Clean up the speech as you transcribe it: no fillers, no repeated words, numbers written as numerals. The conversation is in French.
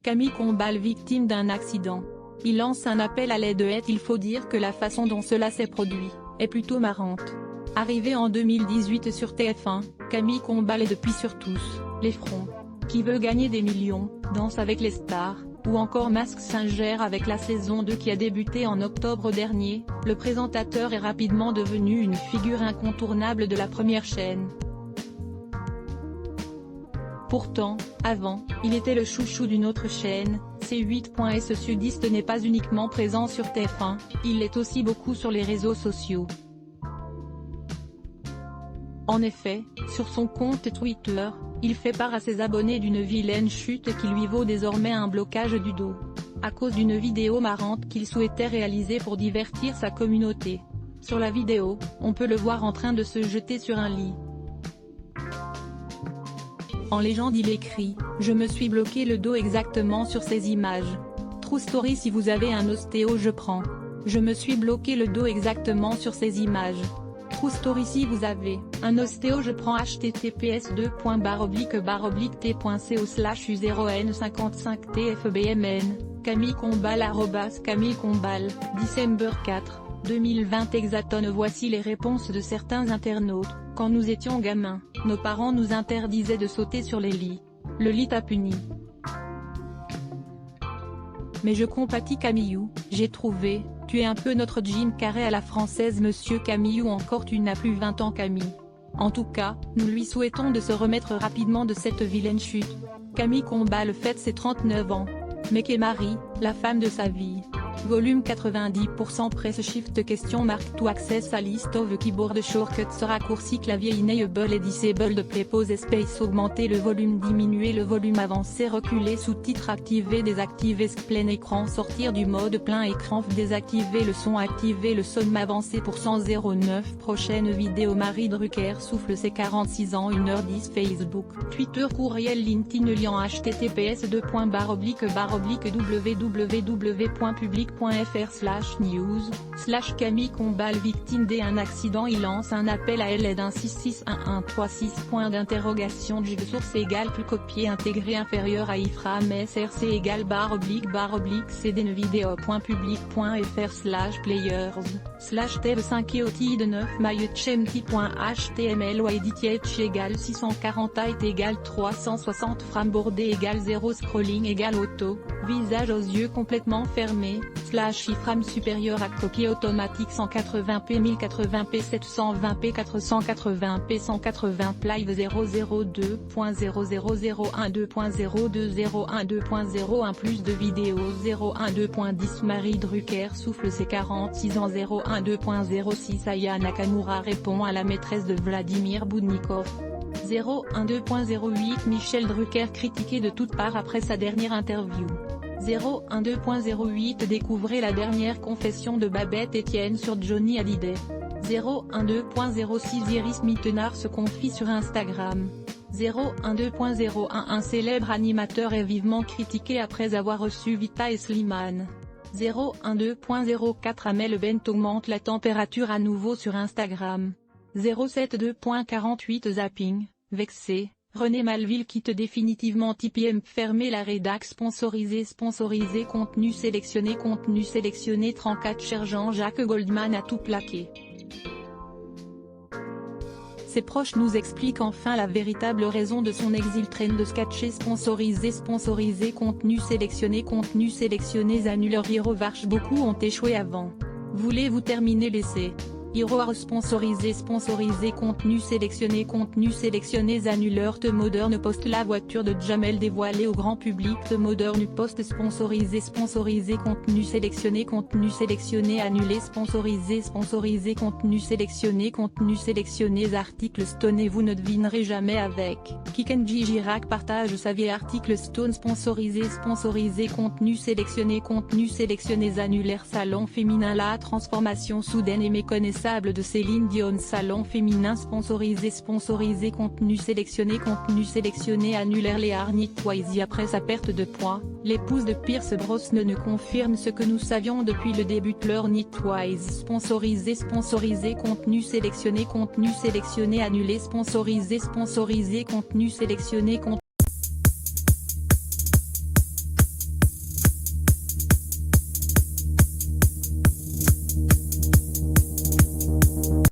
Camille Combal victime d'un accident. Il lance un appel à l'aide. Il faut dire que la façon dont cela s'est produit est plutôt marrante. Arrivée en 2018 sur TF1, Camille Combal est depuis sur tous les fronts. Qui veut gagner des millions, Danse avec les stars, ou encore Mask Singer avec la saison 2 qui a débuté en octobre dernier, le présentateur est rapidement devenu une figure incontournable de la première chaîne. Pourtant, avant, il était le chouchou d'une autre chaîne, C8. Et ce sudiste n'est pas uniquement présent sur TF1, il l'est aussi beaucoup sur les réseaux sociaux. En effet, sur son compte Twitter, il fait part à ses abonnés d'une vilaine chute qui lui vaut désormais un blocage du dos. À cause d'une vidéo marrante qu'il souhaitait réaliser pour divertir sa communauté. Sur la vidéo, on peut le voir en train de se jeter sur un lit. En légende il écrit « Je me suis bloqué le dos exactement sur ces images. True story si vous avez un ostéo je prends. Je me suis bloqué le dos exactement sur ces images. True story si vous avez un ostéo je prends https://u0n55tfbmn, Camille Combal @Camille Combal, December 4, 2020 Hexatone. Voici les réponses de certains internautes. Quand nous étions gamins, nos parents nous interdisaient de sauter sur les lits. Le lit t'a puni. Mais je compatis Camillou, j'ai trouvé, tu es un peu notre Jim Carrey à la française monsieur Camille ou encore tu n'as plus 20 ans Camille. En tout cas, nous lui souhaitons de se remettre rapidement de cette vilaine chute. Camille Combal fête ses 39 ans. Mais qu'est Marie, la femme de sa vie. Volume 90% Press Shift question marque to access a list of keyboard shortcuts raccourci clavier enable et disable play pause espace augmenter le volume diminuer le volume avancer reculer sous-titres activer désactiver plein écran sortir du mode plein écran désactiver le son activer le son avancer %09 prochaine vidéo Marie Drucker souffle ses 46 ans 1h10 Facebook, Twitter courriel LinkedIn lien https://www.public.fr/news/Camille Combal victime d'un accident. Il lance un appel à l'aide un 66136 point d'interrogation J de source égale plus copier intégré inférieur à iframe src égale /cdnvideo.public.fr/players/tev5 eotid 9 myutchemti.html ou editch égale 640 height égale 360 frame bordé égale 0 scrolling égale auto, visage aux yeux complètement fermés, /iframe supérieur à copie automatique 180p 1080p 720p 480p 180 live 002.00012.02012.0 plus de vidéos 012.10 Marie Drucker souffle ses 46 ans 012.06 Aya Nakamura répond à la maîtresse de Vladimir Boudnikov. 012.08 Michel Drucker critiqué de toutes parts après sa dernière interview. 012.08 Découvrez la dernière confession de Babette Etienne sur Johnny Hallyday. 012.06 Iris Mittenard se confie sur Instagram. 012.01 Un célèbre animateur est vivement critiqué après avoir reçu Vita et Slimane. 012.04 Amel Bent augmente la température à nouveau sur Instagram. 072.48 Zapping, vexé. René Malville quitte définitivement TPM fermer la rédac sponsorisé contenu sélectionné 34 cher Jean-Jacques Goldman a tout plaqué. Ses proches nous expliquent enfin la véritable raison de son exil train de sketcher sponsorisé contenu sélectionné annuleur Hirovarch beaucoup ont échoué avant. Voulez-vous terminer l'essai? Hiroar sponsorisé contenu sélectionné annuleur The Modern Post la voiture de Jamel dévoilée au grand public The Modern Post sponsorisé contenu sélectionné annulé sponsorisé contenu sélectionné article Stone et vous ne devinerez jamais avec qui Kenji Girac partage sa vieille article Stone sponsorisé contenu sélectionné annulaire salon féminin la transformation soudaine et méconnaissable de Céline Dion salon féminin sponsorisé contenu sélectionné annulaire les Arnit Twizy après sa perte de poids, l'épouse de Pierce Brosnan nous confirme ce que nous savions depuis le début de leur Nitwise sponsorisé contenu sélectionné annulé sponsorisé contenu sélectionné